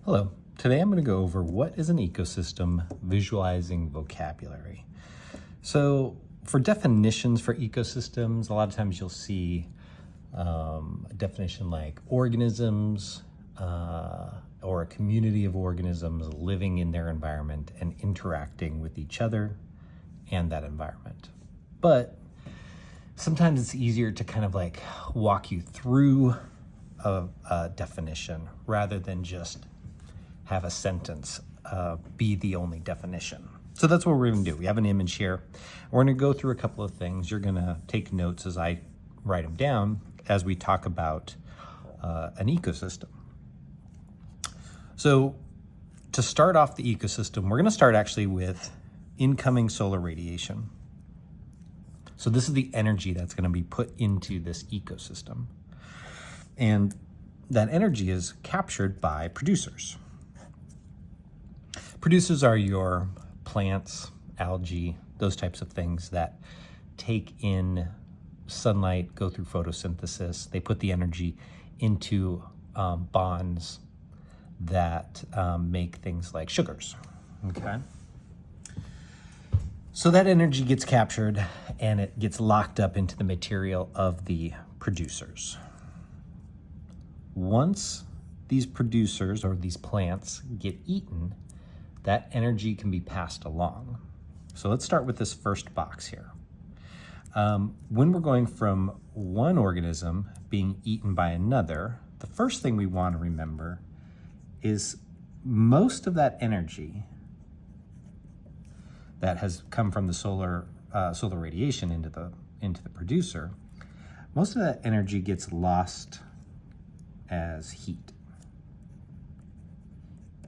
Hello. Today I'm going to go over what is an ecosystem, visualizing vocabulary. So for definitions for ecosystems, a lot of times you'll see a definition like organisms or a community of organisms living in their environment and interacting with each other and that environment. But sometimes it's easier to kind of like walk you through a definition rather than just have a sentence be the only definition. So that's what we're going to do. We have an image here. We're going to go through a couple of things. You're going to take notes as I write them down as we talk about an ecosystem. So to start off the ecosystem, we're going to start actually with incoming solar radiation. So this is the energy that's going to be put into this ecosystem. And that energy is captured by producers. Producers are your plants, algae, those types of things that take in sunlight, go through photosynthesis. They put the energy into bonds that make things like sugars, okay? So that energy gets captured and it gets locked up into the material of the producers. Once these producers or these plants get eaten, that energy can be passed along. So let's start with this first box here. When we're going from one organism being eaten by another, the first thing we want to remember is most of that energy that has come from the solar radiation into the producer, most of that energy gets lost as heat,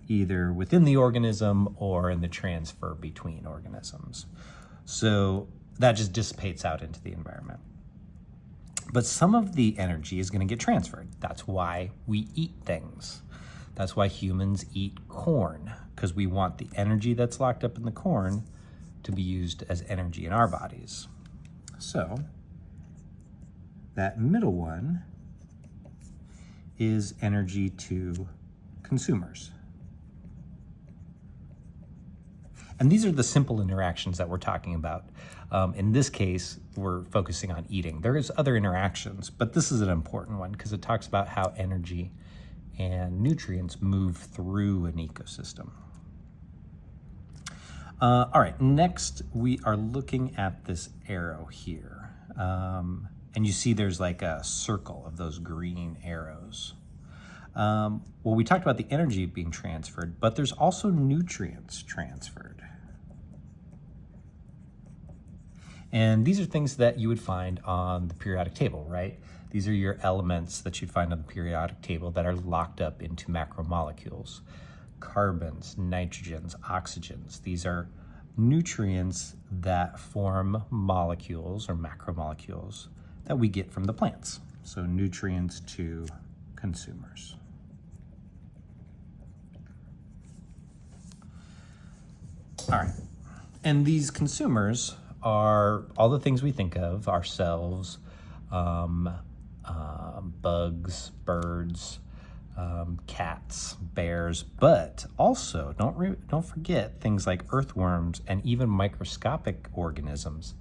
either within the organism or in the transfer between organisms. So that just dissipates out into the environment. But some of the energy is going to get transferred. That's why we eat things. That's why humans eat corn, because we want the energy that's locked up in the corn to be used as energy in our bodies. So that middle one is energy to consumers. And these are the simple interactions that we're talking about. In this case, we're focusing on eating. There is other interactions, but this is an important one because it talks about how energy and nutrients move through an ecosystem. All right, next we are looking at this arrow here. And you see there's like a circle of those green arrows. Well, we talked about the energy being transferred, but there's also nutrients transferred. And these are things that you would find on the periodic table, right? These are your elements that you'd find on the periodic table that are locked up into macromolecules. Carbons, nitrogens, oxygens. These are nutrients that form molecules or macromolecules that we get from the plants. So nutrients to consumers. All right, and these consumers are all the things we think of, ourselves, bugs, birds, cats, bears, but also don't forget things like earthworms and even microscopic organisms.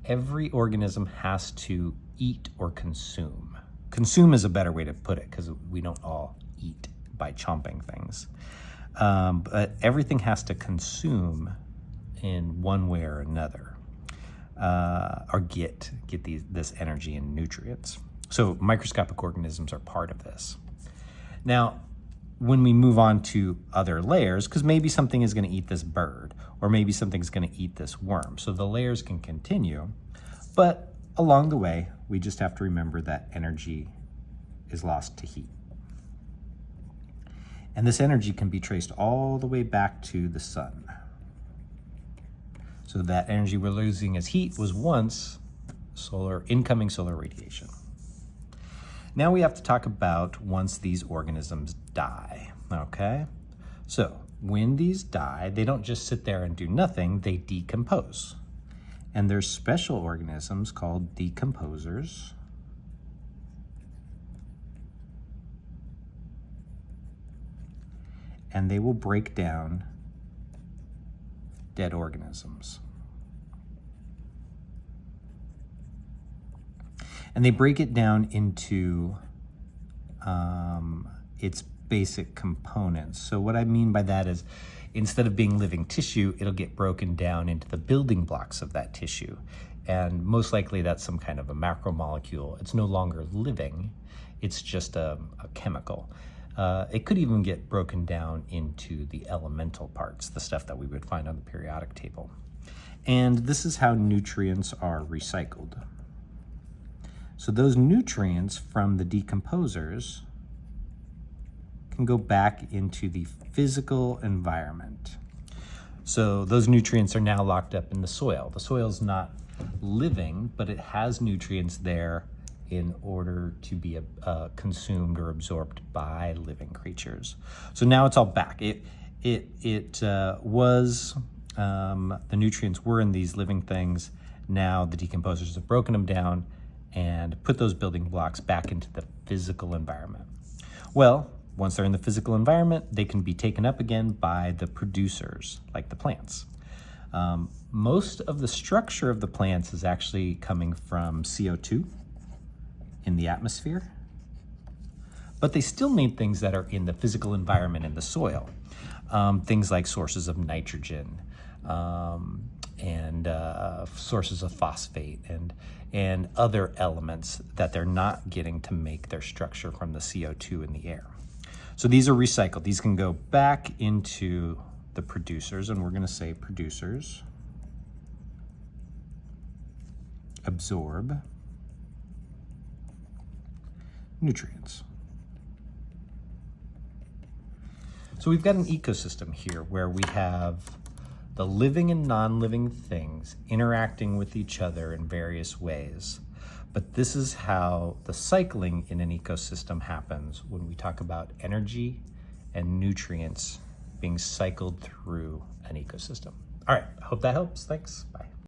Every organism has to eat or consume. Consume is a better way to put it because we don't all eat by chomping things. But everything has to consume in one way or another, or get this energy and nutrients. So microscopic organisms are part of this. Now, when we move on to other layers, because maybe something is going to eat this bird, or maybe something's going to eat this worm. So the layers can continue, but along the way, we just have to remember that energy is lost to heat. And this energy can be traced all the way back to the sun. So that energy we're losing as heat was once incoming solar radiation. Now we have to talk about once these organisms die, okay? So when these die, they don't just sit there and do nothing, they decompose. And there's special organisms called decomposers. and they will break down dead organisms. And they break it down into its basic components. So what I mean by that is, instead of being living tissue, it'll get broken down into the building blocks of that tissue. And most likely that's some kind of a macromolecule. It's no longer living, it's just a chemical. It could even get broken down into the elemental parts, the stuff that we would find on the periodic table. And this is how nutrients are recycled. So those nutrients from the decomposers can go back into the physical environment. So those nutrients are now locked up in the soil. The soil's not living, but it has nutrients there in order to be consumed or absorbed by living creatures. So now it's all back. The nutrients were in these living things. Now the decomposers have broken them down and put those building blocks back into the physical environment. Well, once they're in the physical environment, they can be taken up again by the producers, like the plants. Most of the structure of the plants is actually coming from CO2 in the atmosphere, but they still need things that are in the physical environment in the soil. Things like sources of nitrogen and sources of phosphate and other elements that they're not getting to make their structure from the CO2 in the air. So these are recycled. These can go back into the producers, and we're going to say producers absorb nutrients. So we've got an ecosystem here where we have the living and non-living things interacting with each other in various ways. But this is how the cycling in an ecosystem happens when we talk about energy and nutrients being cycled through an ecosystem. All right, I hope that helps. Thanks. Bye.